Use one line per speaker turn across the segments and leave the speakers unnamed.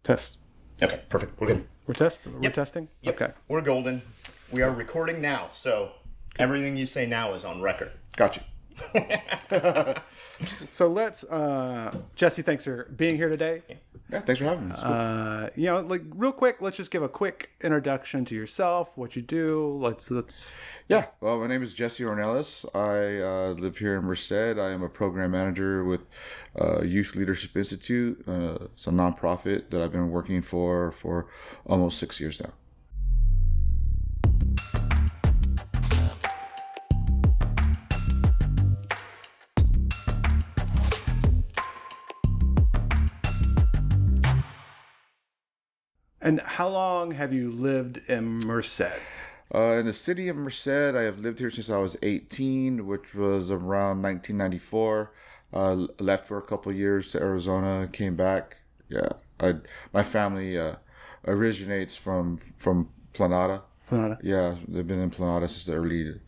Test.
Okay, perfect. We're good.
We're testing?
Yep.
Okay.
We're golden. We are recording now, so everything you say now is on record.
Got you.
So let's, Jesse, thanks for being here today.
Yeah, thanks for having me.
Real quick, let's just give a quick introduction to yourself, what you do. Let's.
Yeah, well, my name is Jesse Ornelas. I live here in Merced. I am a program manager with Youth Leadership Institute. It's a nonprofit that I've been working for almost 6 years now.
And how long have you lived in Merced?
In the city of Merced, I have lived here since I was 18, which was around 1994. Left for a couple of years to Arizona, came back. Yeah, my family originates from Planada.
Planada.
Yeah, they've been in Planada since the early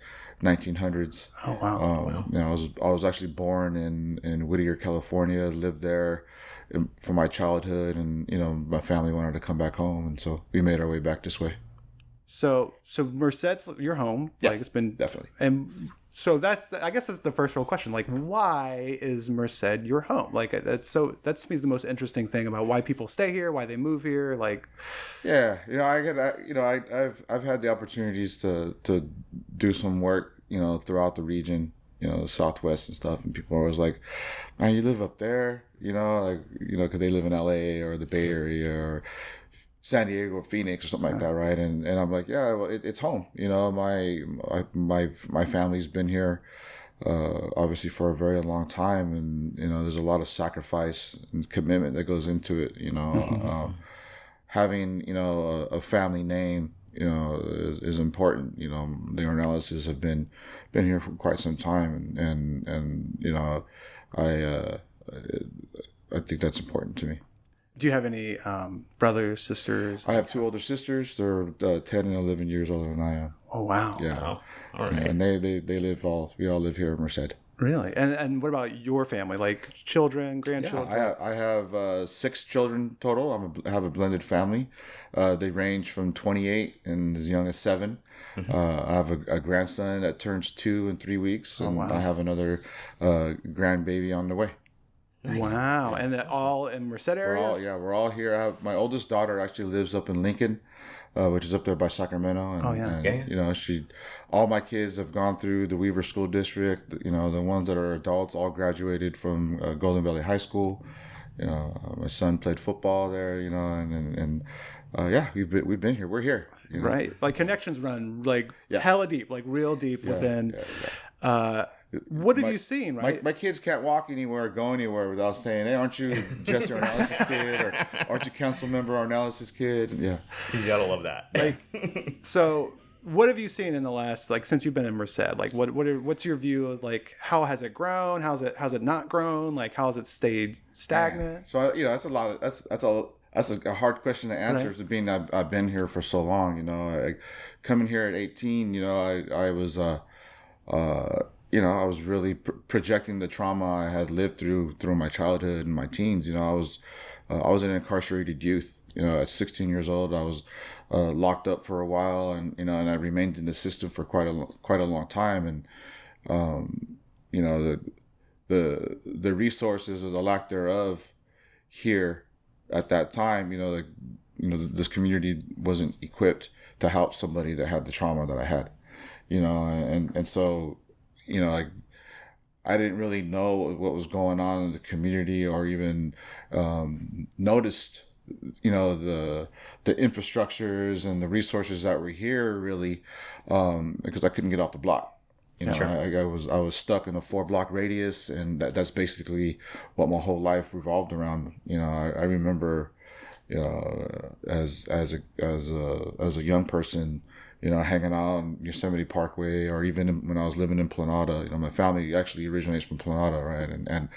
1900s.
Oh wow!
I was actually born in Whittier, California. Lived there for my childhood, and my family wanted to come back home, and so we made our way back this way.
So Merced's your home.
Yeah,
it's been
definitely.
And so I guess that's the first real question. Why is Merced your home? That's to me is the most interesting thing about why people stay here, why they move here.
Yeah, I've had the opportunities to do some work, throughout the region, the Southwest and stuff, and people are always like, "Man, you live up there," because they live in LA or the Bay Area or San Diego or Phoenix or something like that, right? And I'm like, yeah, well, it's home. My family's been here, obviously for a very long time, and there's a lot of sacrifice and commitment that goes into it. Having a family name, is important. The Ornelases have been here for quite some time, and I think that's important to me.
Do you have any brothers, sisters?
I have two older sisters. They're 10 and 11 years older than I am.
Oh, wow.
Yeah.
Wow. All right.
Yeah, and they live we all live here in Merced.
Really? And what about your family? Children, grandchildren?
Yeah, I have 6 children total. I have a blended family. They range from 28 and as young as 7. Mm-hmm. I have a grandson that turns 2 in 3 weeks. And I have another grandbaby on the way.
Nice. Wow. And that all in Merced area?
We're all here. My oldest daughter actually lives up in Lincoln, which is up there by Sacramento. And, all my kids have gone through the Weaver School District. The ones that are adults all graduated from Golden Valley High School. My son played football there, we've been here. We're here.
Right. Connections run hella deep, real deep within. What have you seen, right?
My kids can't walk anywhere, go anywhere without saying, "Hey, aren't you Jesse Ornelas' kid?" or "Aren't you Council Member Ornelas' kid?" Yeah,
you gotta love that.
So, what have you seen in the last since you've been in Merced? What's your view of how has it grown? How's it not grown? How has it stayed stagnant?
So that's a hard question to answer. Right. Being I've been here for so long, coming here at 18, I was I was really projecting the trauma I had lived through my childhood and my teens. I was an incarcerated youth. At 16 years old, I was locked up for a while, and I remained in the system for quite a long time. And the resources or the lack thereof here at that time, this community wasn't equipped to help somebody that had the trauma that I had. And so. I didn't really know what was going on in the community, or even noticed, the infrastructures and the resources that were here really, because I couldn't get off the block.
Sure.
I was stuck in a 4-block radius, and that's basically what my whole life revolved around. I remember, as a young person, hanging out on Yosemite Parkway, or even when I was living in Planada. My family actually originates from Planada, right? And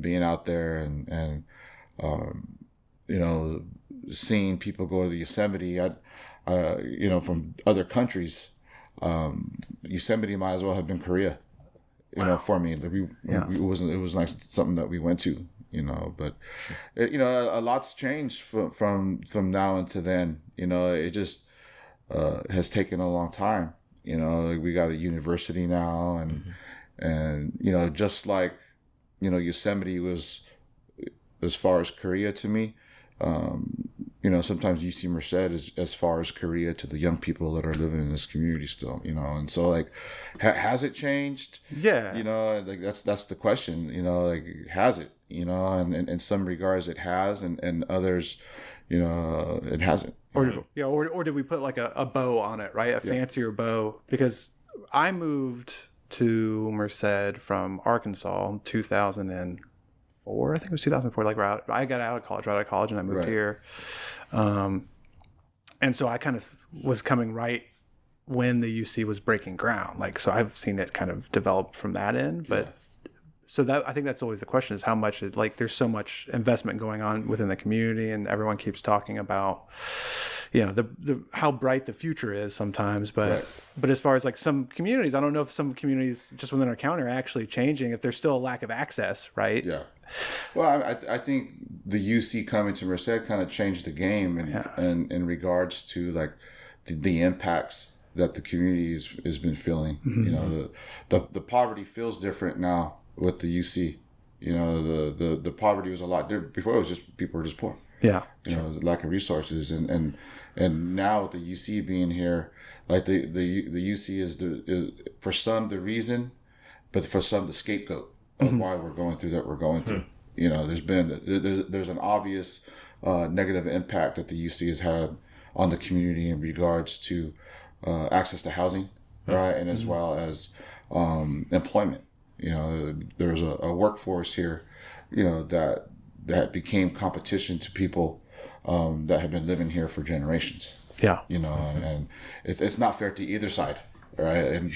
being out there and seeing people go to the Yosemite, from other countries. Yosemite might as well have been Korea,
Wow.
for me. It was like something that we went to, you know. But a lot's changed from now until then. You know, it just has taken a long time. You know, like we got a university now, and you know, just like Yosemite was as far as Korea to me. You know, sometimes UC Merced is as far as Korea to the young people that are living in this community still, you know. And so, like, has it changed?
Yeah.
You know, like that's the question, you know, like, has it? You know, and in some regards it has, and others, you know, it hasn't.
Or did we put like a bow on it, right? A fancier bow? Because I moved to Merced from Arkansas in 2004. I think it was 2004. Like I got out of college, and I moved here. And so I kind of was coming right when the UC was breaking ground. Like, so I've seen it kind of develop from that end. But so that, I think that's always the question, is how much there's so much investment going on within the community, and everyone keeps talking about, you know, the how bright the future is sometimes. But as far as like some communities, I don't know if some communities just within our county are actually changing, if there's still a lack of access, right?
Yeah. Well, I think the UC coming to Merced kind of changed the game in regards to like the impacts that the community has been feeling. You know, the poverty feels different now with the UC. You know, the poverty was a lot different before. It was just people were just poor. Yeah, you know, the lack of resources, and now with the UC being here, like the UC is for some the reason, but for some the scapegoat of why we're going through that we're going through. You know, there's an obvious negative impact that the UC has had on the community in regards to access to housing, right, and as well as employment. You know, there's a workforce here, you know, that became competition to people that have been living here for generations. Yeah, you know, and it's not fair to either side. Right, and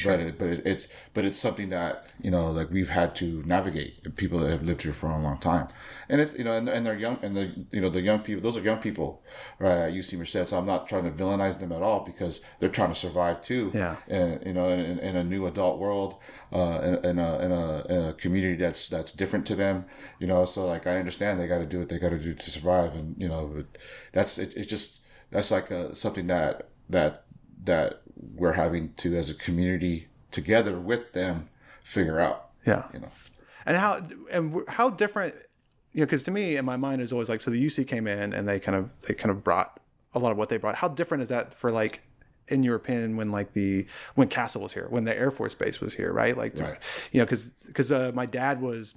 but it's something that, you know, like we've had to navigate, people that have lived here for a long time, and it's, you know, and they're young, and the young people, those are young people, right, at UC Merced. So I'm not trying to villainize them at all, because they're trying to survive too. Yeah, and you know, in a new adult world, in a community that's different to them, you know. So like I understand they got to do what they got to do to survive, and you know, that's like something that we're having to, as a community, together with them, figure out. Yeah, you know,
and how different, you know, because to me in my mind is always like, so the UC came in and they kind of brought a lot of what they brought. How different is that for, like, in your opinion, when Castle was here, when the Air Force Base was here, right? Like, you know, because my dad was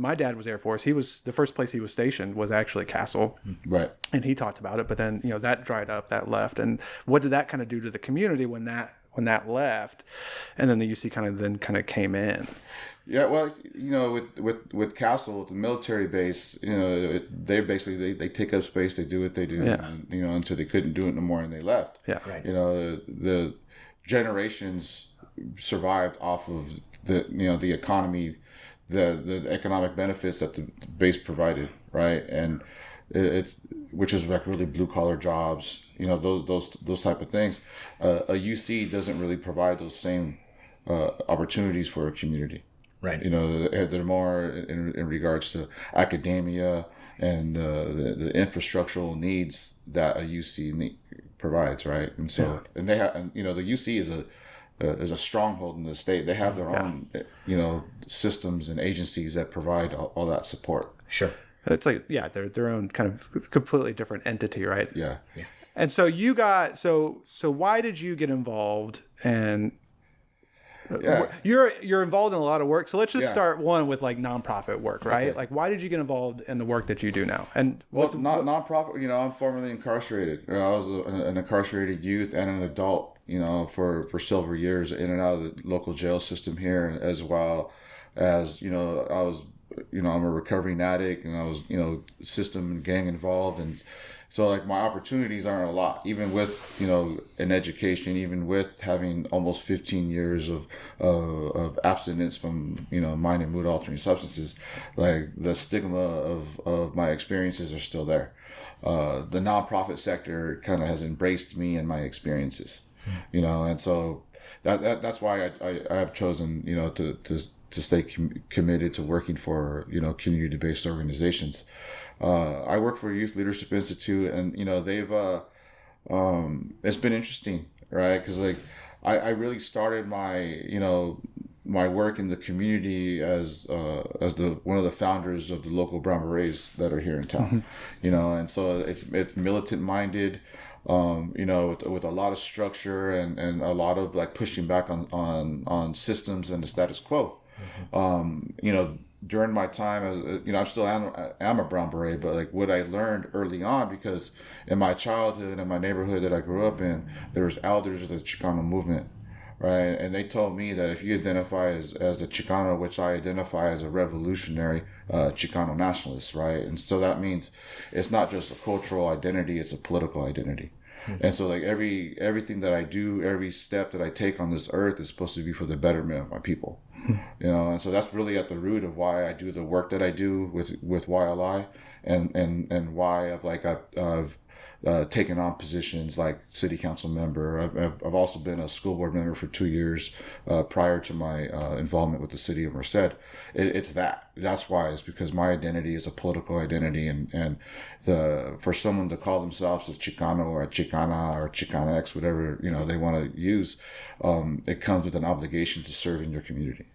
Air Force. He was, the first place he was stationed was actually Castle, right? And he talked about it, but then, you know, that dried up, that left, and what did that kind of do to the community when that left, and then the UC kind of came in?
Yeah, well, you know, with Castle, with the military base, you know, they basically they take up space, they do what they do, and, you know, until they couldn't do it no more, and they left. Yeah, right. You know, the generations survived off of the economy, the economic benefits that the base provided, right, and which is like really blue collar jobs, you know, those type of things. A UC doesn't really provide those same opportunities for a community. Right. You know, they're more in regards to academia and the infrastructural needs that a UC provides, right? And so, and they have, and, you know, the UC is a stronghold in the state. They have their own, you know, systems and agencies that provide all that support.
Sure. It's like, they're their own kind of completely different entity, right? Yeah. And so you got, so why did you get involved? And you're involved in a lot of work. So let's just start with like nonprofit work, right? Okay. Like, why did you get involved in the work that you do now? And
nonprofit, you know, I'm formerly incarcerated. I was an incarcerated youth and an adult, you know, for several years, in and out of the local jail system here, as well as, you know, I'm a recovering addict, and I was, you know, system and gang involved, and so like my opportunities aren't a lot, even with, you know, an education, even with having almost 15 years of abstinence from, you know, mind and mood altering substances. Like, the stigma of my experiences are still there. The nonprofit sector kind of has embraced me and my experiences, you know, and so that's why I have chosen, to stay committed to working for, community-based organizations. I work for Youth Leadership Institute, and, they've, it's been interesting, right? Because like I really started my work in the community as the one of the founders of the local Brown Berets that are here in town, and so it's militant minded, with a lot of structure and a lot of like pushing back on systems and the status quo. During my time as I'm still am a Brown Beret, but like what I learned early on, because in my childhood in my neighborhood that I grew up in, there was elders of the Chicano movement, right? And they told me that if you identify as a Chicano, which I identify as a revolutionary Chicano nationalist, right? And so that means it's not just a cultural identity, it's a political identity. And so like everything that I do, every step that I take on this earth is supposed to be for the betterment of my people. And so that's really at the root of why I do the work that I do with YLI, and why I've taken on positions like city council member. I've also been a school board member for 2 years prior to my involvement with the city of Merced. That's why. It's because my identity is a political identity, and for someone to call themselves a Chicano or a Chicana or Chicanx, whatever they want to use, it comes with an obligation to serve in your community.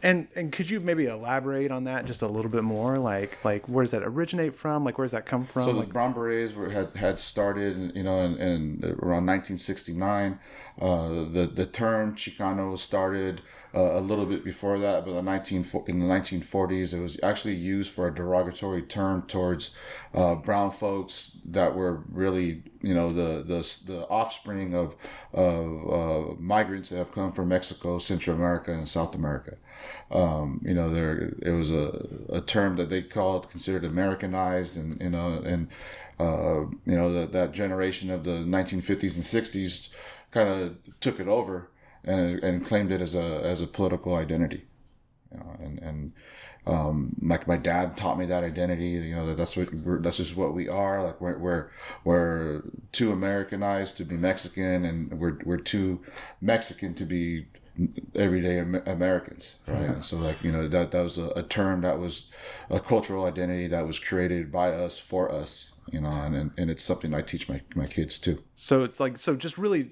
And could you maybe elaborate on that just a little bit more? Like where does that originate from? Like where does that come from?
So the Brown Berets had started, in around 1969. The term Chicano started a little bit before that, but in the 1940s, it was actually used for a derogatory term towards brown folks that were really, the offspring of migrants that have come from Mexico, Central America, and South America. It was a term that they considered Americanized, and that generation of the 1950s and 60s kind of took it over and claimed it as a political identity. Like my dad taught me that identity, that's just what we are. Like we're too Americanized to be Mexican, and we're too Mexican to be everyday Americans, right? And so that was a term, that was a cultural identity that was created by us for us, and it's something I teach my kids too.
So it's just really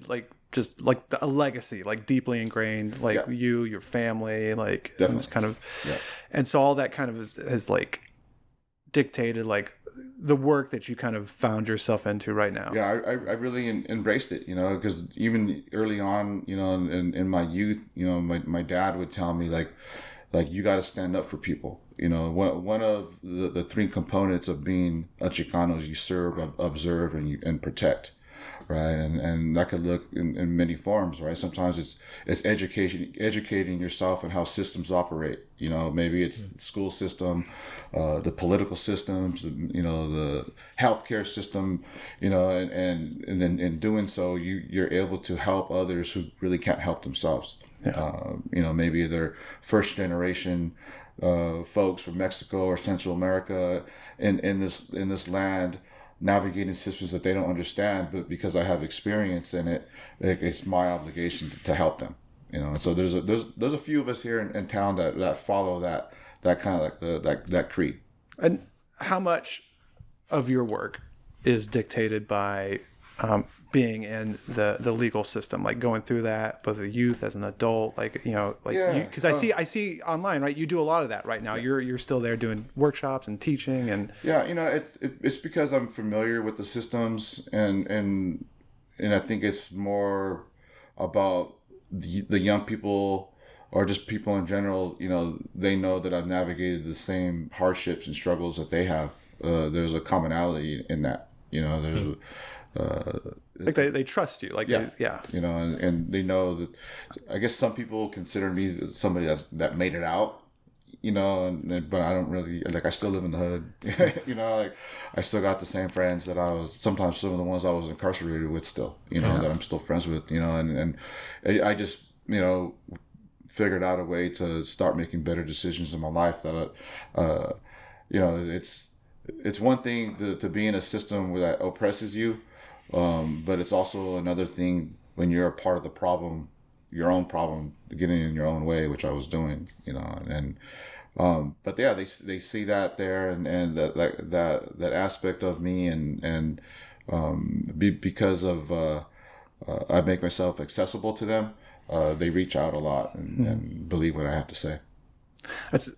just like a legacy, like deeply ingrained, like you, your family, like kind of, and so all that kind of has like dictated like the work that you kind of found yourself into right now.
Yeah, I really embraced it, because even early on, in my youth, my dad would tell me like you got to stand up for people. One of the three components of being a Chicano is you serve, observe, and protect. Right. And that could look in many forms, right? Sometimes it's educating yourself on how systems operate. Maybe it's the school system, the political systems, the healthcare system, and then in doing so, you're able to help others who really can't help themselves. Yeah. Maybe they're first generation folks from Mexico or Central America in this land, navigating systems that they don't understand, but because I have experience in it, it's my obligation to help them. And so there's a few of us here in town that follow that kind of like that creed.
And how much of your work is dictated by being in the legal system, like going through that, both the youth as an adult, because I see online, right? You do a lot of that right now. You're still there doing workshops and teaching, and
it's because I'm familiar with the systems, and I think it's more about the young people, or just people in general. They know that I've navigated the same hardships and struggles that they have. There's a commonality in that. There's
like they trust you,
and they know that. I guess some people consider me somebody that made it out, but I don't really, I still live in the hood. I still got the same friends that sometimes some of the ones I was incarcerated with still, that I'm still friends with, and I just figured out a way to start making better decisions in my life. That it's one thing to be in a system that oppresses you. But it's also another thing when you're a part of the problem, your own problem, getting in your own way, which I was doing, and but yeah, they see that there, and that aspect of me, and because of I make myself accessible to them, they reach out a lot and believe what I have to say.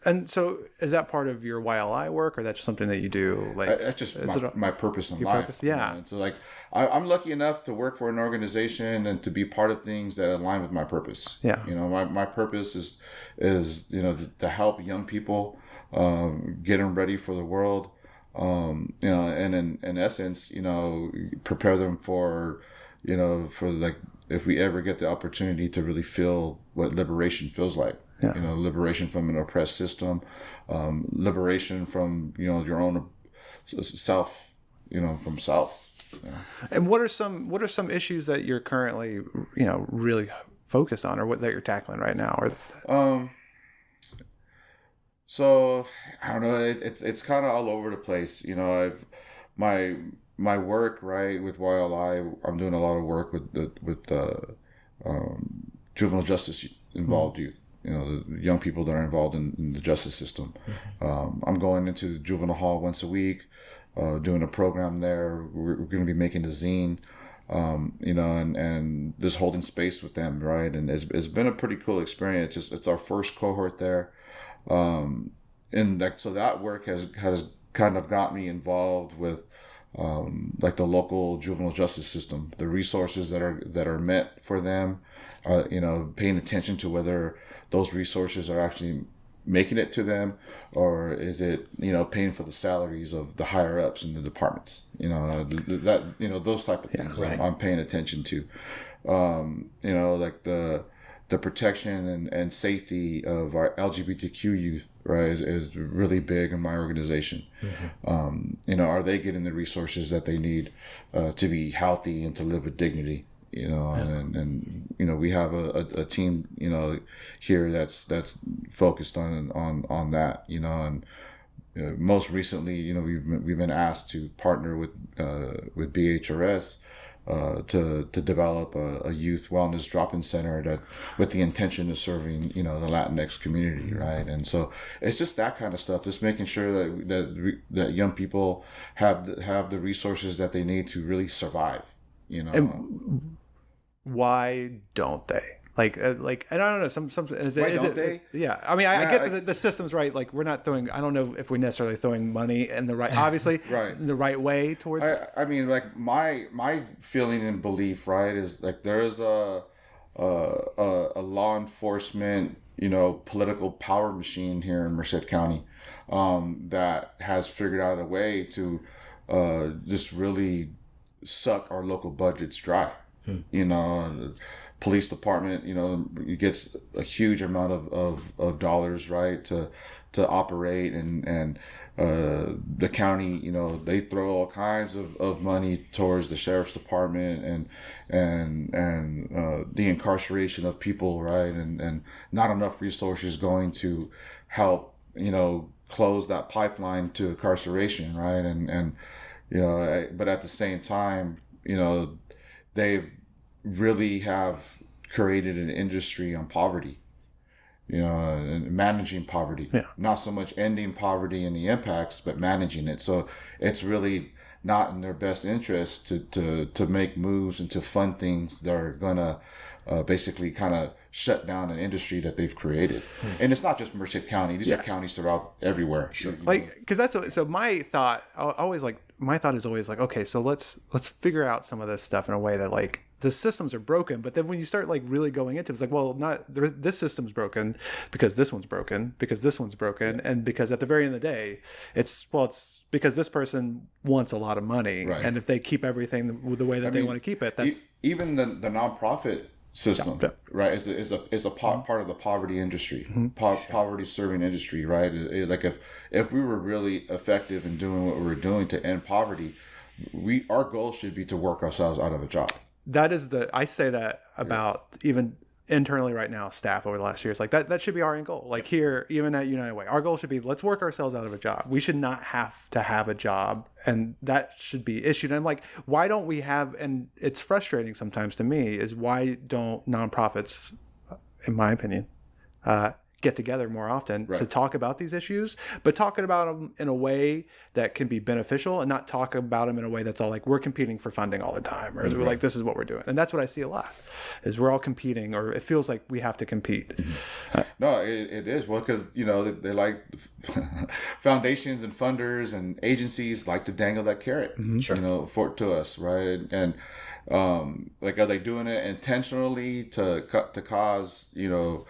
And so is that part of your YLI work, or that's just something that you do? Like,
that's just my purpose in life.
Purpose? Yeah.
And so like I'm lucky enough to work for an organization and to be part of things that align with my purpose.
Yeah.
My purpose is to help young people, get them ready for the world, and in essence, prepare them for like, if we ever get the opportunity to really feel what liberation feels like.
Yeah.
Liberation from an oppressed system, liberation from your own self, from self. Yeah.
And what are some issues that you're currently really focused on, or what that you're tackling right now? Or
so I don't know. It's kind of all over the place. My work, right, with YLI, I'm doing a lot of work with juvenile justice involved youth. The young people that are involved in the justice system. I'm going into the juvenile hall once a week, doing a program there. We're going to be making a zine, and just holding space with them, right? And it's been a pretty cool experience. It's our first cohort there, and so that work has kind of got me involved with like the local juvenile justice system, the resources that are meant for them, paying attention to whether those resources are actually making it to them, or is it paying for the salaries of the higher ups in the departments, those type of things.
Yeah, right.
I'm paying attention to, like the protection and safety of our LGBTQ youth, right, is really big in my organization. Mm-hmm. Are they getting the resources that they need to be healthy and to live with dignity? And we have a team here that's focused on that, and most recently we've been asked to partner with BHRS to develop a youth wellness drop-in center that with the intention of serving the Latinx community, right? And so it's just that kind of stuff, just making sure that young people have the resources that they need to really survive.
And why don't they? Like, and I don't know. Some is it? Yeah, I mean, I get the system's right. Like, we're not throwing. I don't know if we're necessarily throwing money in the right, obviously,
right,
in the right way towards.
I mean, like my feeling and belief, right, is like there is a law enforcement, political power machine here in Merced County, that has figured out a way to just really suck our local budgets dry. Police department, it gets a huge amount of dollars, right, to operate, and the county, they throw all kinds of money towards the sheriff's department and the incarceration of people, right, and not enough resources going to help close that pipeline to incarceration, right, and but at the same time, they really have created an industry on poverty, and managing poverty.
Yeah.
Not so much ending poverty and the impacts, but managing it. So it's really not in their best interest to make moves and to fund things that are gonna basically kind of shut down an industry that they've created. And it's not just Merced County; these are counties throughout everywhere.
Sure. Like, because that's so my thought. My thought is always like, okay, so let's figure out some of this stuff in a way that like the systems are broken, but then when you start like really going into it, it's like, well, this system's broken because this one's broken, because this one's broken, and because at the very end of the day, it's because this person wants a lot of money, right. And if they keep everything the way that they want to keep it, that's
even the nonprofit system, right, is a part of the poverty industry, poverty serving industry, right? Like if we were really effective in doing what we were doing to end poverty, our goal should be to work ourselves out of a job.
That is I say that about even internally right now, staff over the last years, like that should be our end goal. Like here, even at United Way, our goal should be, let's work ourselves out of a job. We should not have to have a job, and that should be issued. And like, why don't we have, and it's frustrating sometimes to me, is why don't nonprofits, in my opinion, get together more often to talk about these issues, but talking about them in a way that can be beneficial, and not talk about them in a way that's all like, we're competing for funding all the time, or we're like, this is what we're doing. And that's what I see a lot, is we're all competing, or it feels like we have to compete.
No, it is. Well, because, you know, they like foundations and funders and agencies like to dangle that carrot, you know, to us, right? And like, are they doing it intentionally to cause, you know,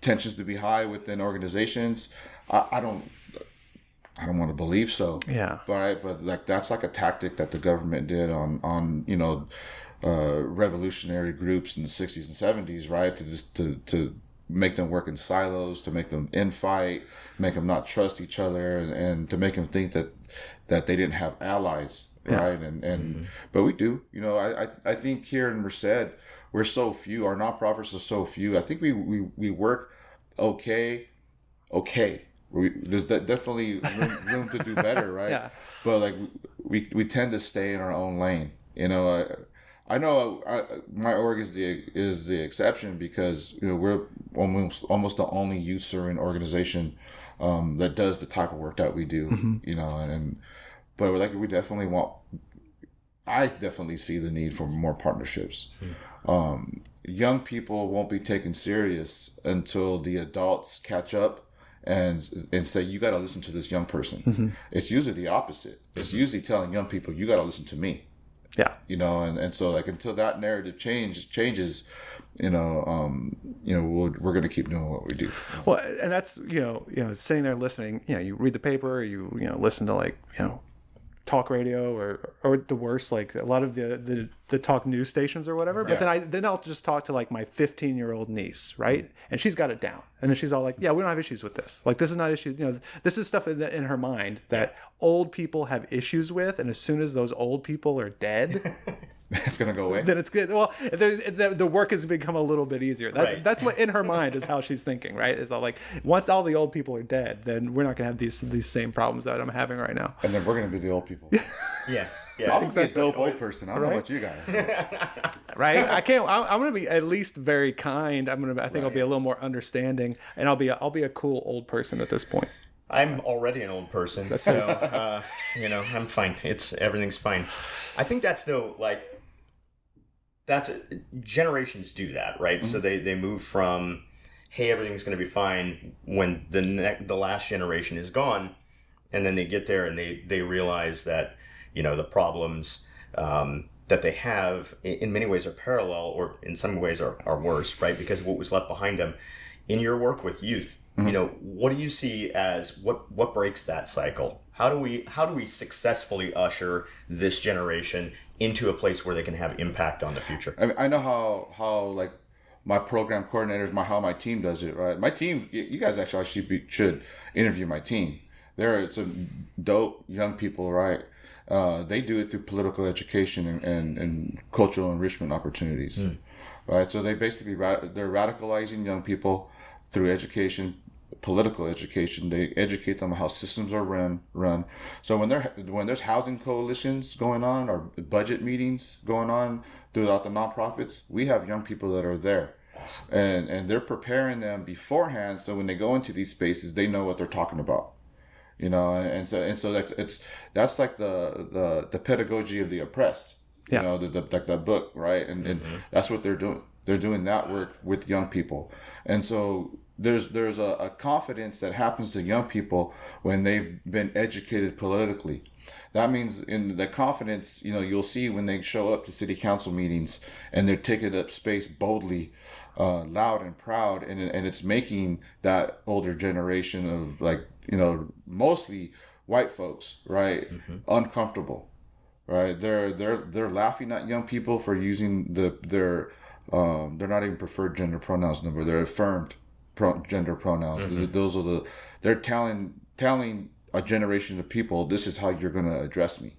tensions to be high within organizations? I don't want to believe so.
Yeah.
But like, that's like a tactic that the government did on you know, revolutionary groups in the 60s and 70s, right? To just to make them work in silos, to make them infight, make them not trust each other, and to make them think that they didn't have allies, right? And but we do. You know, I think here in Merced, we're so few. Our nonprofits are so few. I think we work okay. There's definitely room to do better, right?
Yeah.
But like, we tend to stay in our own lane. You know, I know my org is the exception, because, you know, we're almost the only youth serving organization that does the type of work that we do. You know, but like, I definitely see the need for more partnerships. Young people won't be taken serious until the adults catch up and say, you got to listen to this young person. It's usually the opposite. It's usually telling young people, you got to listen to me.
Yeah.
You know, and so like, until that narrative changes, you know, we're going to keep doing what we do.
Well, and that's, you know, sitting there listening, you know, you read the paper, you know, listen to, like, you know, talk radio, or the worst, like a lot of the talk news stations or whatever. But then I'll just talk to like my 15-year-old niece, right? And she's got it down, and then she's all like, yeah, we don't have issues with this. Like, this is not issues. You know, this is stuff in her mind that old people have issues with, and as soon as those old people are dead,
it's gonna go away.
Then it's good. Well, the work has become a little bit easier. That's what in her mind is how she's thinking, right? Is all like, once all the old people are dead, then we're not gonna have these same problems that I'm having right now.
And then we're gonna be the old people.
Yeah.
I'm gonna be a dope old person. I don't know about you guys.
Right? I can't. I'm gonna be at least very kind. I think I'll be a little more understanding, and I'll be a cool old person at this point.
I'm already an old person, so you know, I'm fine. Everything's fine. I think that's generations do that, right? So they move from, hey, everything's going to be fine, when the last generation is gone, and then they get there and they realize that, you know, the problems that they have in many ways are parallel, or in some ways are worse, right? Because of what was left behind them. In your work with youth, you know, what do you see as what breaks that cycle? How do we successfully usher this generation into a place where they can have impact on the future?
I mean, I know how like my program coordinators, how my team does it, right? My team, you guys actually should interview my team. They're some dope young people, right? They do it through political education and cultural enrichment opportunities, right? So they basically they're radicalizing young people through education, political education. They educate them on how systems are run. So when there's housing coalitions going on, or budget meetings going on throughout the nonprofits, we have young people that are there. Awesome. And they're preparing them beforehand, so when they go into these spaces, they know what they're talking about. You know, and so that's like the pedagogy of the oppressed. You know, like that book, right? And that's what they're doing. They're doing that work with young people. And so there's a confidence that happens to young people when they've been educated politically. That means in the confidence, you know, you'll see when they show up to city council meetings and they're taking up space boldly, loud and proud, and it's making that older generation of, like, you know, mostly white folks, right, uncomfortable, right? They're laughing at young people for using they're not even preferred gender pronouns anymore. They're affirmed gender pronouns. Those are they're telling a generation of people, this is how you're going to address me,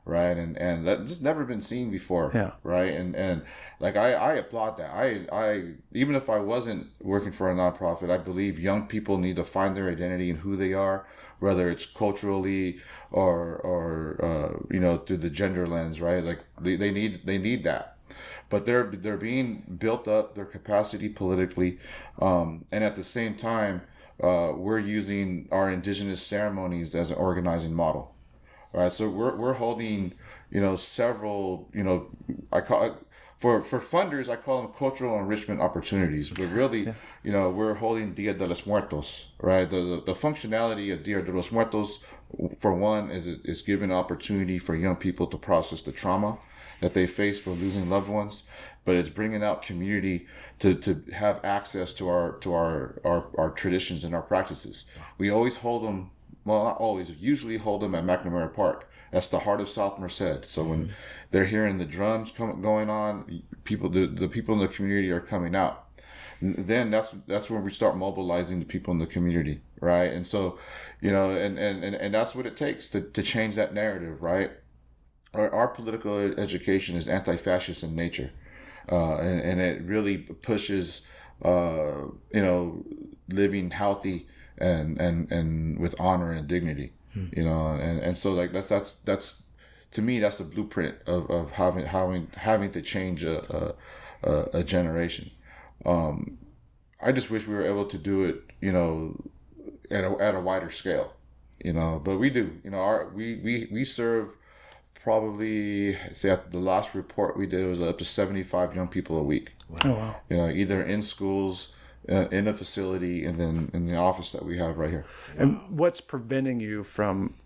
right? And that just never been seen before,
Yeah.
right? And like I applaud that. I even if I wasn't working for a nonprofit, I believe young people need to find their identity in who they are, whether it's culturally or through the gender lens, right? Like they need that. But they're being built up, their capacity politically, and at the same time, we're using our indigenous ceremonies as an organizing model. All right, so we're holding, several, I call it, for funders, I call them cultural enrichment opportunities. But really, we're holding Dia de los Muertos, right? The functionality of Dia de los Muertos, for one, is giving opportunity for young people to process the trauma that they face for losing loved ones, but it's bringing out community to have access to our traditions and our practices. We always hold them. Well, not always. Usually hold them at McNamara Park. That's the heart of South Merced. So when they're hearing the drums going on, the people in the community are coming out. And then that's when we start mobilizing the people in the community, right? And so, and that's what it takes to change that narrative, right? Our political education is anti-fascist in nature, and it really pushes, living healthy and with honor and dignity, and so like that's to me that's the blueprint of having to change a generation. I just wish we were able to do it, at a wider scale, but we do, we serve. Probably, say at the last report we did was up to 75 young people a week.
Oh wow!
Either in schools, in a facility, and then in the office that we have right here.
And what's preventing you from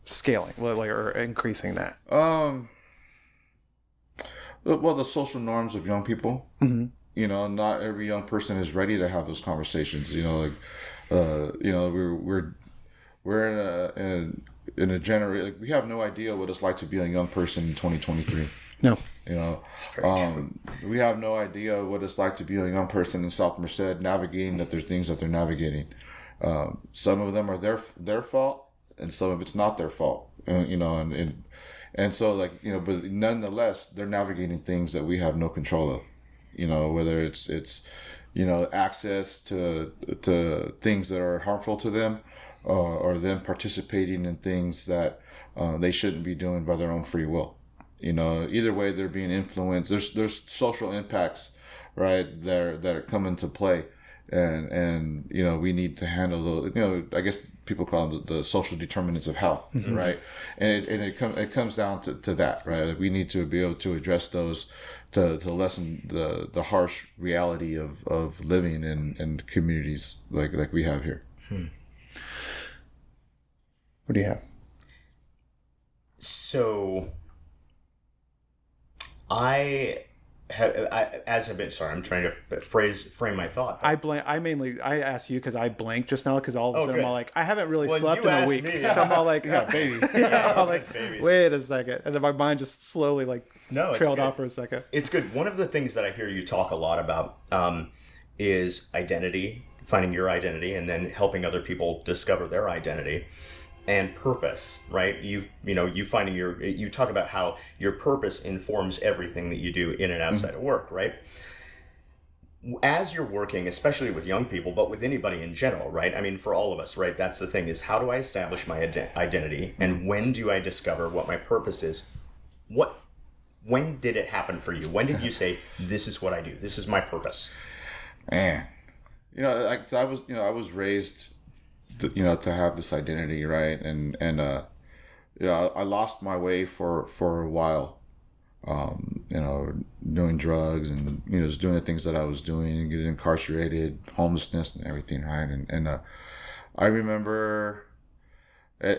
scaling, or increasing that?
Well, the social norms of young people. Mm-hmm. Not every young person is ready to have those conversations. We're in a generation, like, we have no idea what it's like to be a young person in 2023.
No.
It's very true.
We have no idea what it's like to be a young person in South Merced navigating that there's things that they're navigating. Some of them are their fault, and some of it's not their fault. And so but nonetheless, they're navigating things that we have no control of. Whether it's access to things that are harmful to them, or them participating in things that they shouldn't be doing by their own free will. Either way, they're being influenced. There's social impacts, right, that are come into play, and we need to handle those. I guess people call them the social determinants of health, mm-hmm. right? And it comes down to that, right? Like, we need to be able to address those to lessen the harsh reality of living in communities like we have here.
What do you have?
So, I'm trying to frame my thought.
I asked you because I blanked just now because all of a sudden I'm all like, I haven't really slept
you
in a
asked
week.
me,
So I'm all like,
baby.
I'm like, wait a second. And then my mind just slowly trailed off for a second.
It's good. One of the things that I hear you talk a lot about is identity, finding your identity, and then helping other people discover their identity. And purpose, right? You talk about how your purpose informs everything that you do in and outside mm-hmm. of work, right? As you're working, especially with young people, but with anybody in general, right? I mean, for all of us, right? That's the thing, is how do I establish my identity, and when do I discover what my purpose is? When did it happen for you? When did you say, this is what I do, this is my purpose?
Man, I was raised to have this identity, right? And I lost my way for a while, doing drugs and just doing the things that I was doing, and getting incarcerated, homelessness and everything, right? And I remember I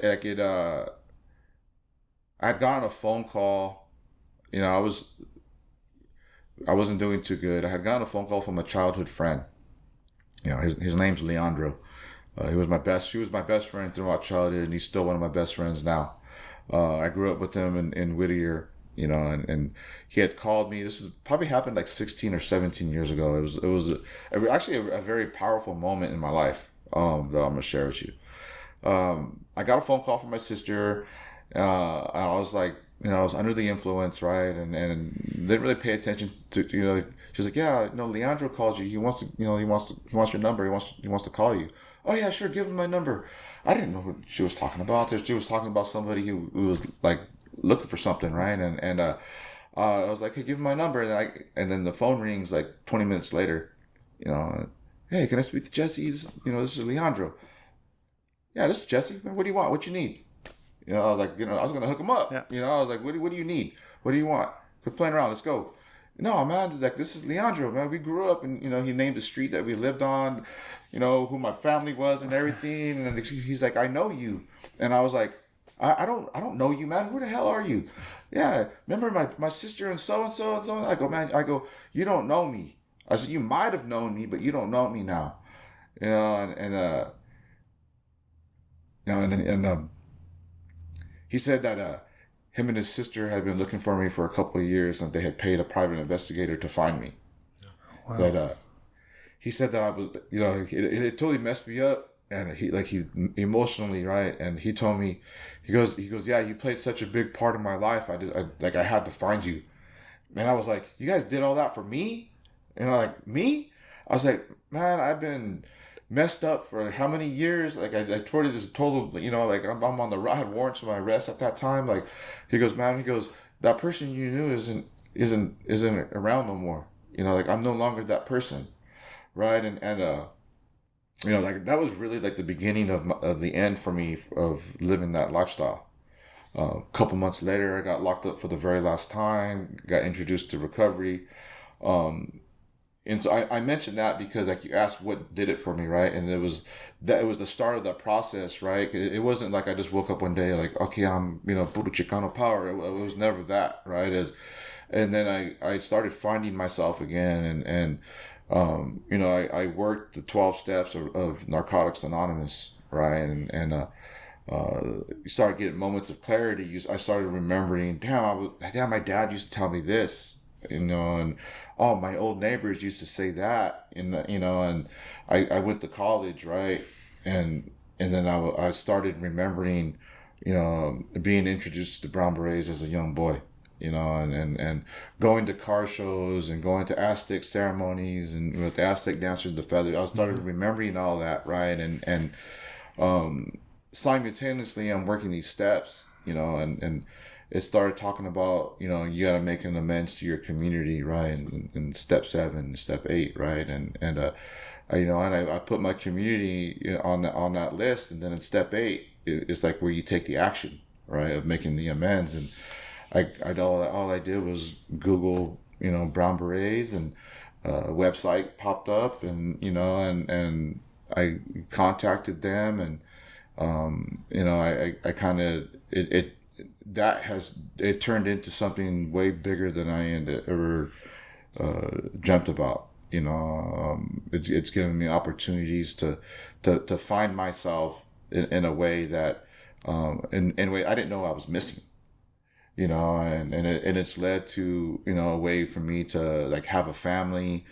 had gotten a phone call. I wasn't doing too good. I had gotten a phone call from a childhood friend. His name's Leandro. He was my best friend throughout childhood, and he's still one of my best friends now. I grew up with him in Whittier, and he had called me. This was probably happened like 16 or 17 years ago. It was actually a very powerful moment in my life that I'm gonna share with you. I got a phone call from my sister. I was like, I was under the influence, right? And didn't really pay attention to, she's like, yeah, Leandro called you. He wants to, he wants your number. He wants to call you. Oh yeah, sure. Give him my number. I didn't know what she was talking about. She was talking about somebody who was like looking for something, right? And I was like, hey, give him my number. And then the phone rings like 20 minutes later, hey, can I speak to Jesse? This is Leandro. Yeah, this is Jesse. What do you want? What you need? I was like, I was gonna hook him up.
Yeah.
I was like, what do you need? What do you want? Quit playing around. Let's go. No, man, like this is Leandro, man. We grew up, and he named the street that we lived on. Who my family was and everything. And he's like, I know you, and I was like, I don't know you, man. Who the hell are you? Yeah, remember my sister and so and so and so. I go, man. You don't know me. I said, you might have known me, but you don't know me now. He said that him and his sister had been looking for me for a couple of years, and they had paid a private investigator to find me. Wow. That he said that I was, it totally messed me up, and he emotionally, right? And he told me, he goes, yeah, you played such a big part of my life. I had to find you, and I was like, you guys did all that for me, me? I was like, man, I've been messed up for how many years? Like I told you this total, I'm on the, I had warrants for my arrest at that time. Like he goes, that person you knew isn't around no more. I'm no longer that person, right? And that was really like the beginning of the end for me of living that lifestyle. A couple months later, I got locked up for the very last time. Got introduced to recovery. And so I mentioned that because like you asked what did it for me, right? And it was the start of that process, right? It wasn't like I just woke up one day like, okay, I'm puro Chicano power. It was never that, right? And then I started finding myself again, and I worked the 12 steps of Narcotics Anonymous, right? And you start getting moments of clarity. I started remembering, damn, my dad used to tell me this, and my old neighbors used to say that, and I went to college, right? And then I started remembering, being introduced to Brown Berets as a young boy, and going to car shows and going to Aztec ceremonies and with the Aztec dancers, the feather. I started remembering all that, right? And simultaneously I'm working these steps, and it started talking about, you got to make an amends to your community, right? And step 7, step 8, right? And I put my community on that list, and then in step 8, it's like where you take the action, right, of making the amends. And all I did was Google, Brown Berets, and a website popped up, and and I contacted them, and I kind of it turned into something way bigger than I ever dreamt about. It's given me opportunities to find myself in a way that in a way I didn't know I was missing. And it's led to a way for me to like have a family,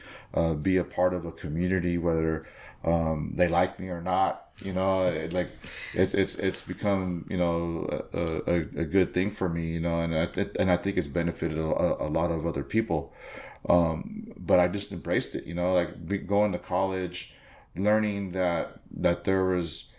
be a part of a community, whether they like me or not. It's become a good thing for me, and I think it's benefited a lot of other people. But I just embraced it, going to college, learning that there was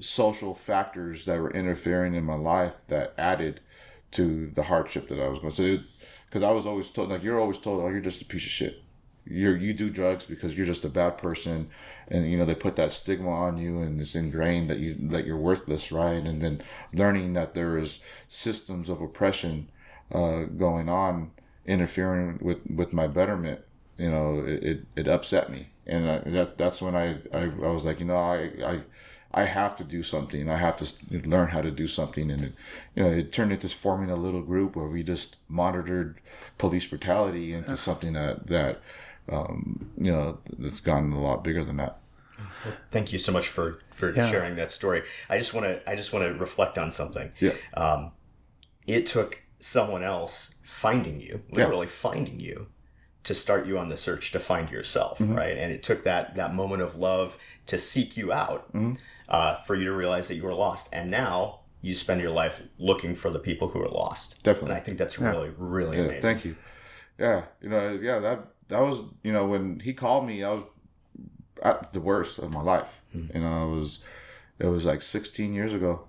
social factors that were interfering in my life that added to the hardship that I was going through. Because I was always told, like, you're always told, oh, you're just a piece of shit. You do drugs because you're just a bad person, and they put that stigma on you, and it's ingrained that you're worthless, right? And then learning that there is systems of oppression going on, interfering with my betterment, it upset me, and that's when I was like, I have to do something. I have to learn how to do something. And it turned into forming a little group where we just monitored police brutality into something that that's gotten a lot bigger than that.
Well, thank you so much for sharing that story. I just want to reflect on something.
Yeah.
It took someone else finding you, literally finding you, to start you on the search to find yourself, right? And it took that moment of love to seek you out, for you to realize that you were lost. And now you spend your life looking for the people who are lost.
Definitely.
And I think that's really, really amazing.
Thank you. Yeah. That was, when he called me, I was at the worst of my life. It was like 16 years ago,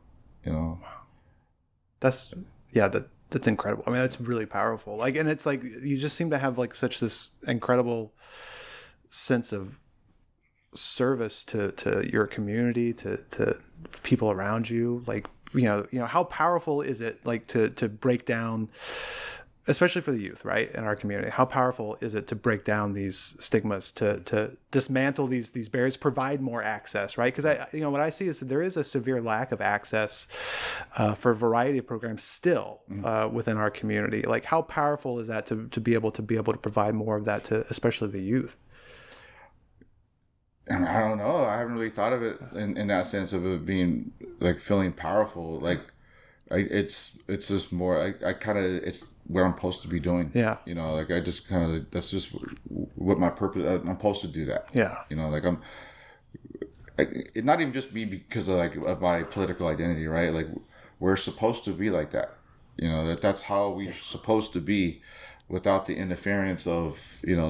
That's incredible. I mean, that's really powerful. Like, and it's like, you just seem to have like such this incredible sense of service to your community, to people around you. Like, how powerful is it, like, to break down, especially for the youth, right, in our community, how powerful is it to break down these stigmas, to dismantle these barriers, provide more access, right? Because what I see is that there is a severe lack of access for a variety of programs still within our community. Like, how powerful is that to be able to provide more of that to especially the youth?
And I don't know. I haven't really thought of it in that sense of it being like feeling powerful. Like, it's just more. I kind of, it's what I'm supposed to be doing.
Yeah.
Like, I just kind of, that's just what my purpose. I'm supposed to do that.
Yeah.
Like it not even just me because of my political identity, right? Like, we're supposed to be like that. That's how we're supposed to be. Without the interference of,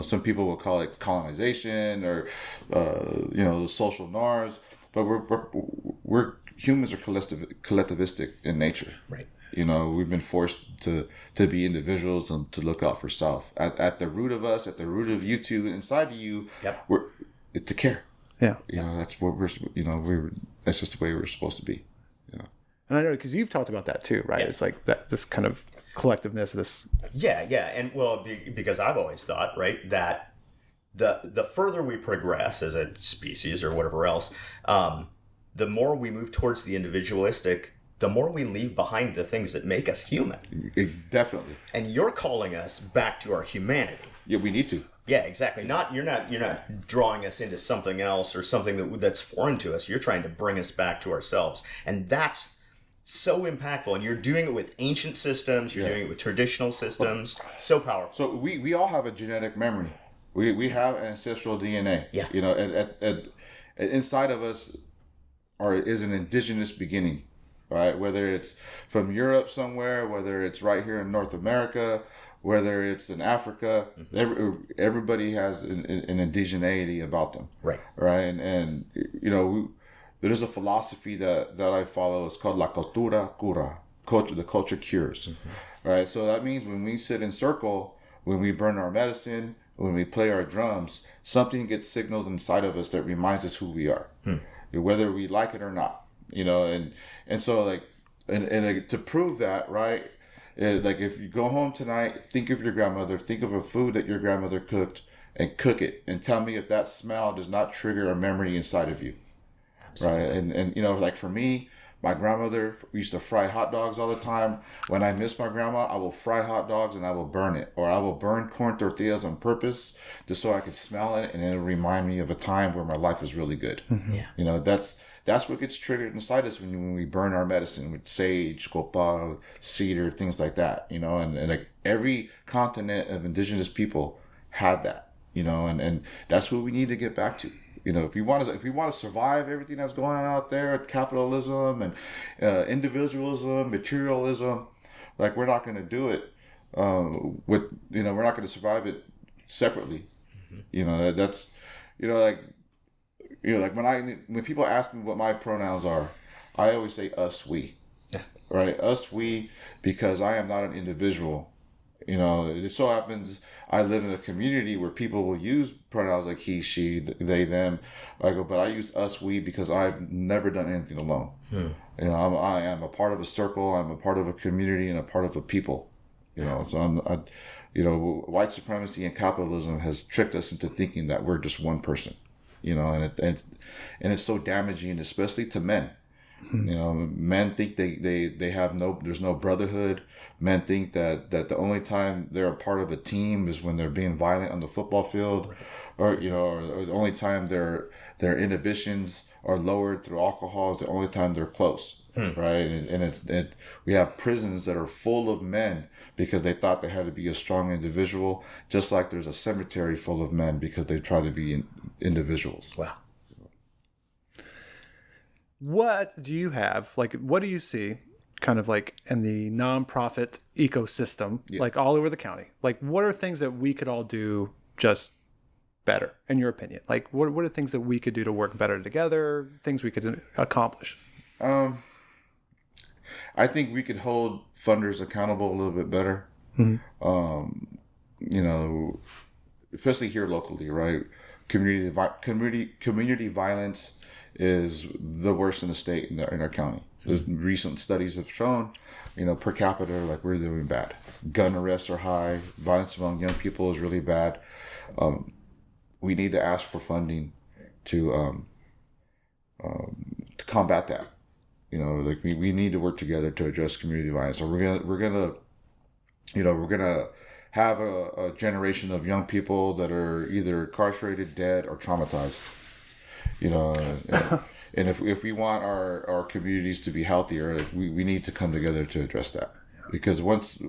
some people will call it colonization or, the social norms, but we're humans are collectivistic in nature.
Right.
We've been forced to be individuals and to look out for self. At the root of us, at the root of you two, inside of you,
Yep.
we're to care.
Yeah.
That's what that's just the way we're supposed to be.
And I know, because you've talked about that too, right?
Yeah.
It's like that, this kind of collectiveness, this.
Yeah. And because I've always thought, right, that the further we progress as a species or whatever else, the more we move towards the individualistic, the more we leave behind the things that make us human.
Definitely.
And you're calling us back to our humanity.
Yeah, we need to.
Yeah, exactly. You're not drawing us into something else or something that's foreign to us. You're trying to bring us back to ourselves. And that's so impactful. And you're doing it with ancient systems. You're doing it with traditional systems. So powerful.
So we all have a genetic memory. We have ancestral DNA.
Yeah.
And inside of us is an indigenous beginning, right? Whether it's from Europe somewhere, whether it's right here in North America, whether it's in Africa, everybody has an indigeneity about them.
Right.
Right. And there's a philosophy that I follow. It's called La Cultura Cura. The culture cures. Right. So that means when we sit in circle, when we burn our medicine, when we play our drums, something gets signaled inside of us that reminds us who we are, whether we like it or not. And so like, and to prove that, right? Like, if you go home tonight, think of your grandmother, think of a food that your grandmother cooked, and cook it, and tell me if that smell does not trigger a memory inside of you. Absolutely. Right. And like for me, my grandmother used to fry hot dogs all the time. When I miss my grandma, I will fry hot dogs and I will burn it, or I will burn corn tortillas on purpose just so I could smell it, and it'll remind me of a time where my life was really good.
Yeah.
That's what gets triggered inside us when we burn our medicine with sage, copal, cedar, things like that. And like every continent of indigenous people had that. And that's what we need to get back to. If we want to survive everything that's going on out there, capitalism and individualism, materialism, like, we're not going to do it. We're not going to survive it separately. That's like when people ask me what my pronouns are, I always say us, we. Yeah. Right? Us, we, because I am not an individual. It so happens I live in a community where people will use pronouns like he, she, they, them. But I use us, we, because I've never done anything alone. I am a part of a circle. I'm a part of a community and a part of a people. So white supremacy and capitalism has tricked us into thinking that we're just one person. And it's so damaging, especially to men. Men think they have there's no brotherhood. Men think that the only time they're a part of a team is when they're being violent on the football field, or the only time their inhibitions are lowered through alcohol is the only time they're close, right? And we have prisons that are full of men because they thought they had to be a strong individual, just like there's a cemetery full of men because they try to be individuals.
Wow.
What do you have? Like, what do you see kind of like in the nonprofit ecosystem, like all over the county, like what are things that we could all do just better, in your opinion? Like what are things that we could do to work better together, things we could accomplish?
I think we could hold funders accountable a little bit better. You know, especially here locally, right? Community violence is the worst in the state in our county. Recent studies have shown, you know, per capita, like we're doing bad. Gun arrests are high. Violence among young people is really bad. We need to ask for funding to combat that. You know, like we need to work together to address community violence. So we're gonna have a generation of young people that are either incarcerated, dead, or traumatized. You know, and if we want our communities to be healthier, like we need to come together to address that. Because once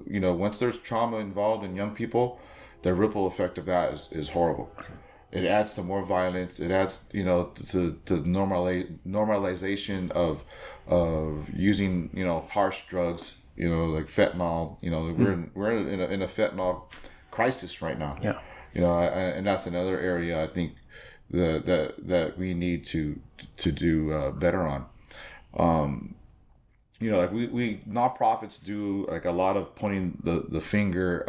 there's trauma involved in young people, the ripple effect of that is horrible. It adds to more violence. It adds, you know, to normalization of using, you know, harsh drugs, you know, like fentanyl. You know, we're in a fentanyl crisis right now.
Yeah.
You know, and that's another area I think that we need to do better on. You know, like we nonprofits do like a lot of pointing the finger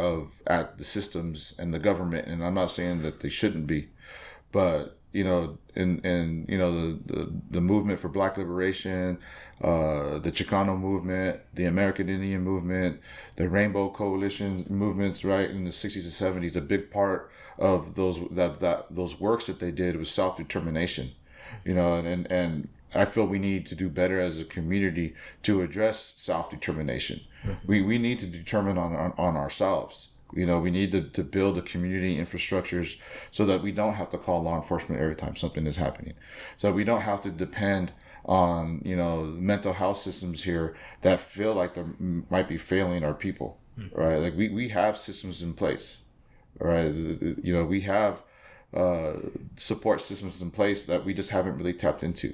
at the systems and the government, and I'm not saying that they shouldn't be, but you know, and you know the movement for Black liberation, the Chicano movement, the American Indian movement, the Rainbow Coalition movements, right, in the 60s and 70s, a big part of those works that they did was self-determination, you know, and I feel we need to do better as a community to address self-determination. We need to determine on ourselves. You know, we need to build the community infrastructures so that we don't have to call law enforcement every time something is happening. So we don't have to depend on, you know, mental health systems here that feel like they might be failing our people, right? Like we have systems in place, right? You know, we have support systems in place that we just haven't really tapped into.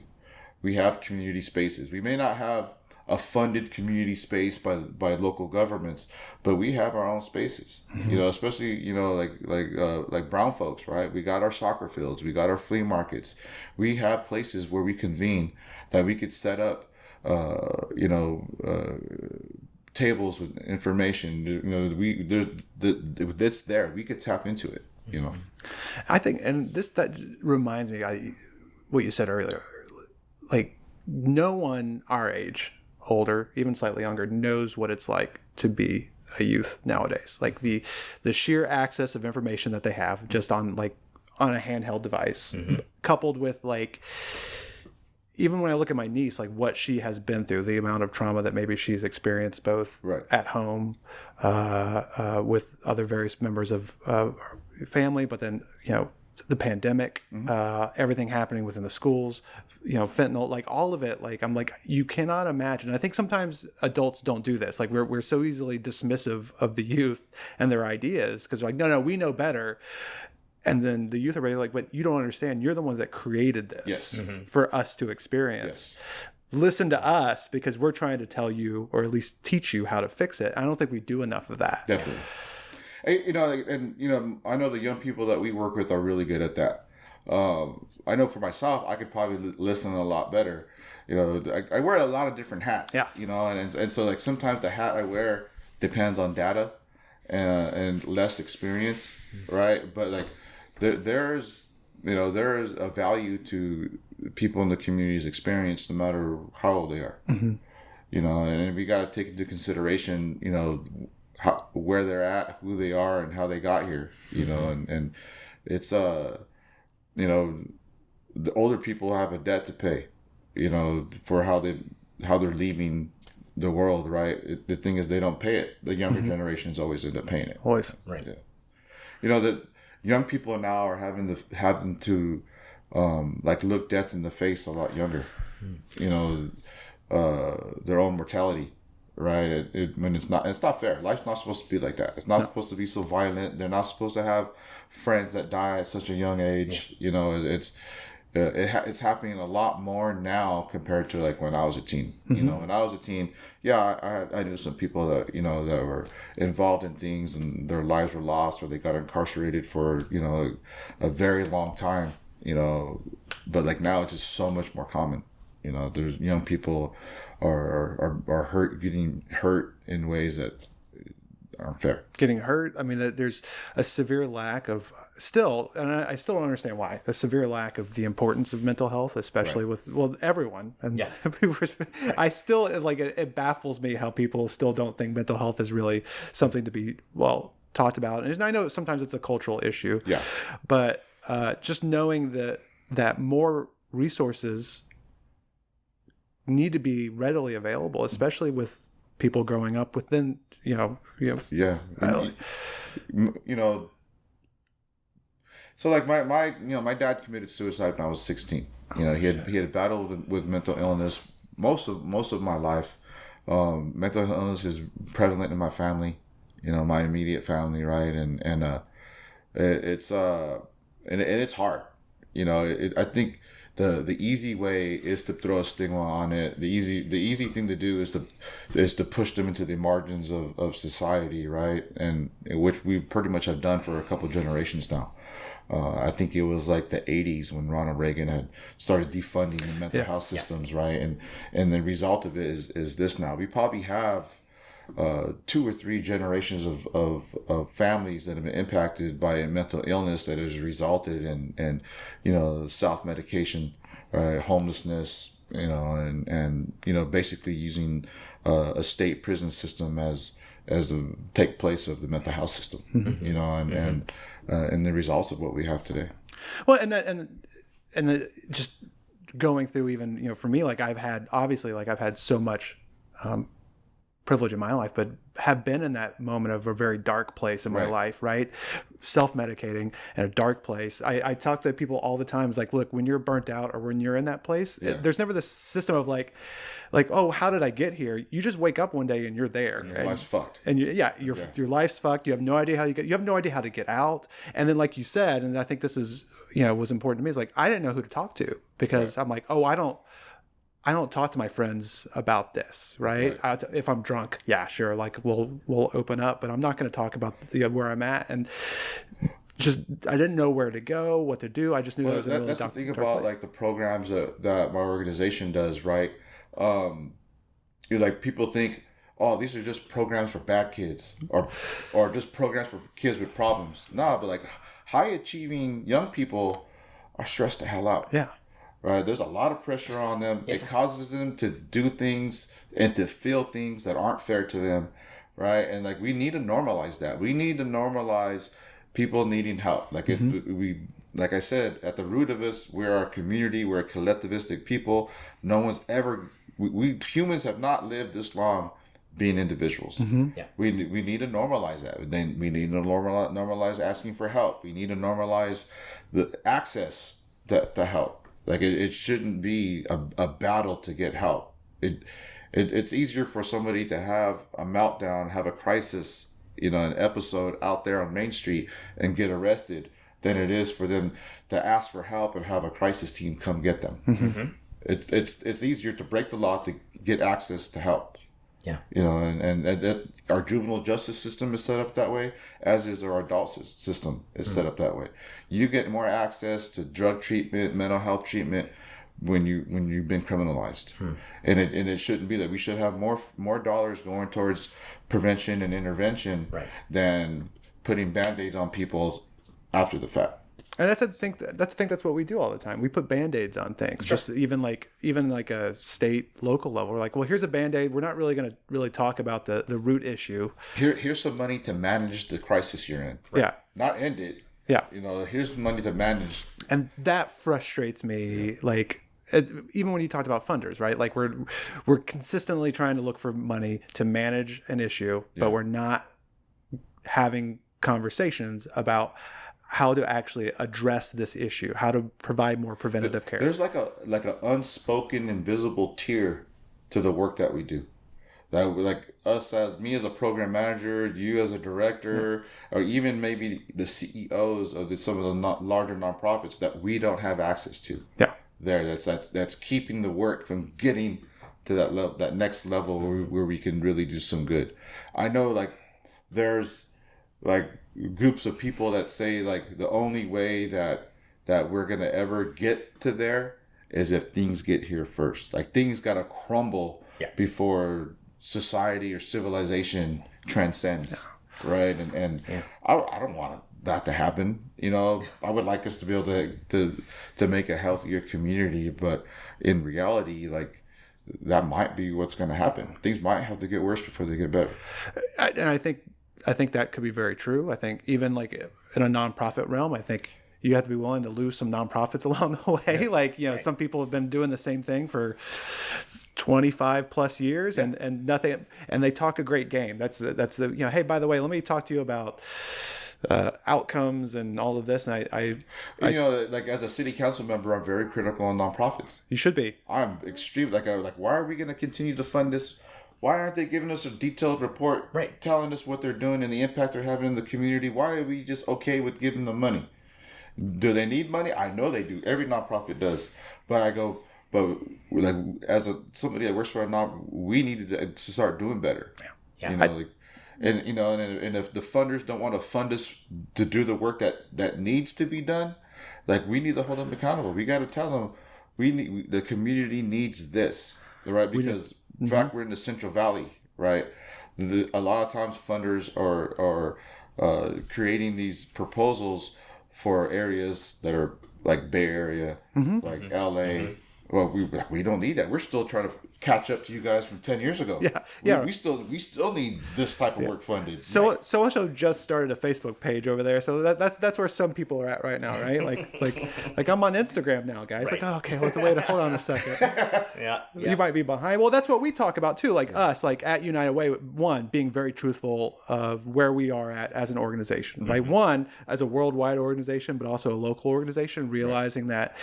We have community spaces. We may not have a funded community space by local governments, but we have our own spaces. You know, especially, you know, like brown folks, right? We got our soccer fields. We got our flea markets. We have places where we convene that we could set up, you know, tables with information. You know, it's there. We could tap into it. You know,
I think, and that reminds me, what you said earlier. Like, no one our age, older, even slightly younger, knows what it's like to be a youth nowadays. Like the sheer access of information that they have just on a handheld device, coupled with like, even when I look at my niece, like what she has been through, the amount of trauma that maybe she's experienced both at home, with other various members of family, but then, you know, the pandemic, everything happening within the schools, you know, fentanyl, like all of it. Like, I'm like, you cannot imagine. I think sometimes adults don't do this. Like we're so easily dismissive of the youth and their ideas because we're like, no, we know better. And then the youth are really like, but you don't understand. You're the ones that created this for us to experience. Listen to us because we're trying to tell you, or at least teach you how to fix it. I don't think we do enough of that.
Definitely. You know, and you know, I know the young people that we work with are really good at that. I know for myself, I could probably listen a lot better. You know, I wear a lot of different hats. Yeah. You know, and so like sometimes the hat I wear depends on data and less experience, right? But like there's a value to people in the community's experience, no matter how old they are. You know, and we got to take into consideration, you know, where they're at, who they are, and how they got here. You know, and it's you know, the older people have a debt to pay, you know, for how they're leaving the world, right? The thing is, they don't pay it. The younger generations always end up paying it.
Always,
right? Yeah. You know, that young people now are having to like look death in the face a lot younger. You know, their own mortality, right? When it's not fair. Life's not supposed to be like that. It's not supposed to be so violent. They're not supposed to have friends that die at such a young age. You know, It's happening a lot more now compared to like when I was a teen. You know, when I was a teen, yeah, I knew some people that, you know, that were involved in things and their lives were lost or they got incarcerated for, you know, a very long time, you know, but like now it's just so much more common. You know, there's young people are hurt, getting hurt in ways that aren't fair.
Getting hurt. I mean, there's a severe lack of still, and I still don't understand why, the severe lack of the importance of mental health, especially with, well, everyone. And I still, like, it baffles me how people still don't think mental health is really something to be, well, talked about. And I know sometimes it's a cultural issue. Yeah. But just knowing that more resources need to be readily available, especially with people growing up within, you know.
Yeah. You know, so like my dad committed suicide when I was 16. You know, he had battled with mental illness most of my life. Mental illness is prevalent in my family, you know, my immediate family, right? And it's hard. You know, I think the easy way is to throw a stigma on it. The easy thing to do is to push them into the margins of society, right? And which we pretty much have done for a couple generations now. I think it was like the 80s when Ronald Reagan had started defunding the mental health systems, right? And the result of it is this now. We probably have 2 or 3 generations of families that have been impacted by a mental illness that has resulted in you know, self-medication, right, homelessness, you know, and you know, basically using a state prison system as the take place of the mental health system, you know, and the results of what we have today.
Well, and just going through, even, you know, for me, like I've had so much privilege in my life, but have been in that moment of a very dark place in my life, right? Self-medicating in a dark place. I talk to people all the time. It's like, look, when you're burnt out or when you're in that place, there's never this system of like, oh, how did I get here? You just wake up one day and you're there.
And your life's fucked.
And your life's fucked. You have no idea you have no idea how to get out. And then, like you said, and I think this is, you know, was important to me, is like, I didn't know who to talk to, because I'm like, oh, I don't talk to my friends about this, right? If I'm drunk, yeah, sure, like we'll open up, but I'm not going to talk about where I'm at. And just, I didn't know where to go, what to do. I just knew
that's the thing about place. Like the programs that my organization does, right? You're like, people think, oh, these are just programs for bad kids or just programs for kids with problems. No, but like high achieving young people are stressed the hell out.
Yeah.
Right, there's a lot of pressure on them. It causes them to do things and to feel things that aren't fair to them, right? And like, we need to normalize that. We need to normalize people needing help. Like like I said, at the root of us, we're our community. We're a collectivistic people. No one's ever. We humans have not lived this long being individuals. We need to normalize that. Then we need to normalize asking for help. We need to normalize the access to help. Like it shouldn't be a battle to get help. It's easier for somebody to have a meltdown, have a crisis, you know, an episode out there on Main Street and get arrested than it is for them to ask for help and have a crisis team come get them. It's easier to break the law to get access to help. Yeah. You know, and our juvenile justice system is set up that way, as is our adult system is set up that way. You get more access to drug treatment, mental health treatment when you've been criminalized. And it shouldn't be that. We should have more dollars going towards prevention and intervention than putting Band-Aids on people after the fact.
And that's what we do all the time. We put Band-Aids on things. Sure. Just even like a state, local level. We're like, well, here's a Band-Aid. We're not really going to really talk about the root issue.
Here's some money to manage the crisis you're in. Right? Yeah. Not end it.
Yeah.
You know, here's money to manage.
And that frustrates me. Like, even when you talked about funders, right? Like we're consistently trying to look for money to manage an issue, but we're not having conversations about how to actually address this issue, how to provide more preventative care.
There's like an unspoken, invisible tier to the work that we do. that like us as me as a program manager, you as a director, or even maybe the CEOs of some of the larger nonprofits that we don't have access to.
Yeah.
That's keeping the work from getting to that level, that next level where we can really do some good. I know like there's like groups of people that say like the only way that we're gonna ever get to there is if things get here first. Like things gotta crumble before society or civilization transcends, right? And I don't want that to happen. You know, I would like us to be able to make a healthier community, but in reality, like that might be what's going to happen. Things might have to get worse before they get better.
And I think that could be very true. I think even like in a nonprofit realm, I think you have to be willing to lose some nonprofits along the way. Like, you know, some people have been doing the same thing for 25 plus years and nothing, and they talk a great game. That's the, you know, hey, by the way, let me talk to you about outcomes and all of this. And I
you know, like as a city council member, I'm very critical on nonprofits.
You should be.
I'm extreme. Like why are we going to continue to fund this? Why aren't they giving us a detailed report, telling us what they're doing and the impact they're having in the community? Why are we just okay with giving them money? Do they need money? I know they do. Every nonprofit does. But I go, but like as somebody that works for a we needed to start doing better. Yeah. You know, like, and you know, and if the funders don't want to fund us to do the work that needs to be done, like we need to hold them accountable. We got to tell them the community needs this, right? Because in fact, we're in the Central Valley, right? A lot of times funders are creating these proposals for areas that are like Bay Area, like LA. Well, we don't need that. We're still trying to catch up to you guys from 10 years ago.
Yeah.
We still need this type of work funded.
So so just started a Facebook page over there. So that's where some people are at right now, right? Like I'm on Instagram now, guys. Like, oh, okay, let's wait. Hold on a second. You might be behind. Well, that's what we talk about too. Like us, like at United Way, one, being very truthful of where we are at as an organization, right? One, as a worldwide organization, but also a local organization, realizing that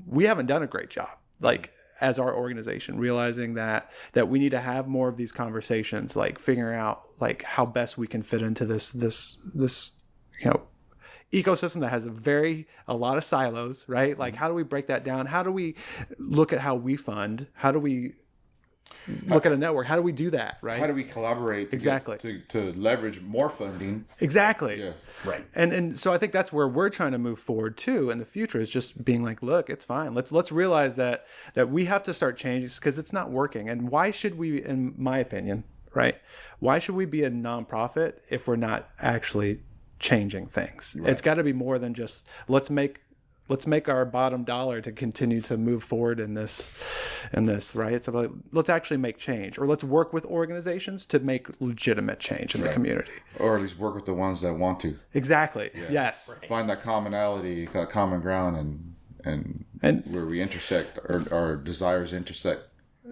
we haven't done a great job, like as our organization, realizing that we need to have more of these conversations, like figuring out like how best we can fit into this you know, ecosystem that has a lot of silos, right? Like how do we break that down? How do we look at how we fund? How do we look at a network? How do we do that, right?
How do we collaborate to leverage more funding?
Exactly.
Yeah.
Right.
And so I think that's where we're trying to move forward too in the future, is just being like, look, it's fine. Let's realize that we have to start changing because it's not working. And why should we, in my opinion, right? Why should we be a nonprofit if we're not actually changing things? Right. It's got to be more than just let's make our bottom dollar to continue to move forward in this, right? It's about let's actually make change, or let's work with organizations to make legitimate change in the community,
or at least work with the ones that want to.
Exactly. Yeah. Yes.
Right. Find that commonality, common ground, and where we intersect, our desires intersect.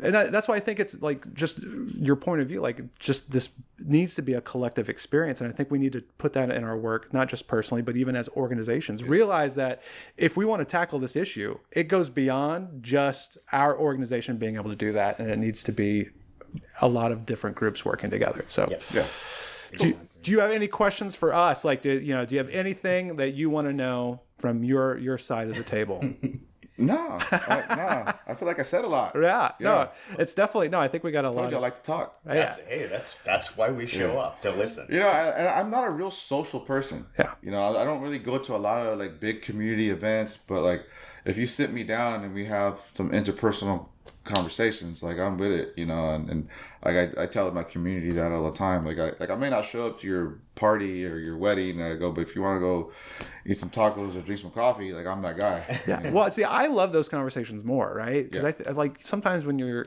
And that's why I think it's like just your point of view, like just this needs to be a collective experience. And I think we need to put that in our work, not just personally, but even as organizations. Realize that if we want to tackle this issue, it goes beyond just our organization being able to do that. And it needs to be a lot of different groups working together. So do you have any questions for us? Like, do you have anything that you want to know from your side of the table?
No. I feel like I said a lot.
Yeah. No, it's definitely, no, I think we got a lot.
I told you I like to talk.
That's why we show up to listen.
You know, I'm not a real social person.
Yeah.
You know, I don't really go to a lot of like big community events, but like if you sit me down and we have some interpersonal conversations, like I'm with it, you know, and like I tell my community that all the time. Like I may not show up to your party or your wedding, and I go, but if you want to go eat some tacos or drink some coffee, like I'm that guy.
Yeah. You know? Well, see, I love those conversations more, right? Because I like sometimes when you're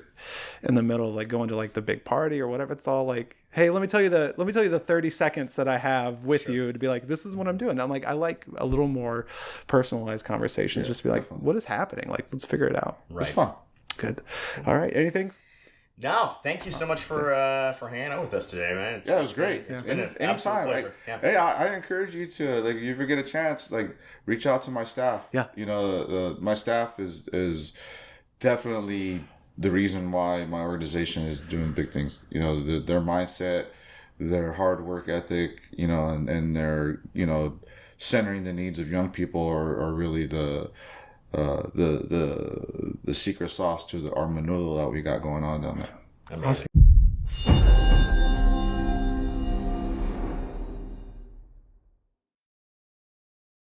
in the middle of like going to like the big party or whatever, it's all like, hey, let me tell you the 30 seconds that I have with you to be like, this is what I'm doing. And I'm like, I like a little more personalized conversations, just to be like, what is happening? Like, let's figure it out.
Right. It's fun.
Good. All right. Anything?
No, thank you so much for hanging out with us today, man.
It was great. It's been an absolute pleasure. Hey, I encourage you to, like, if you ever get a chance, like, reach out to my staff.
Yeah.
You know, my staff is definitely the reason why my organization is doing big things. You know, their mindset, their hard work ethic, you know, and their, you know, centering the needs of young people are really the secret sauce to our menudo that we got going on down there.
Amazing.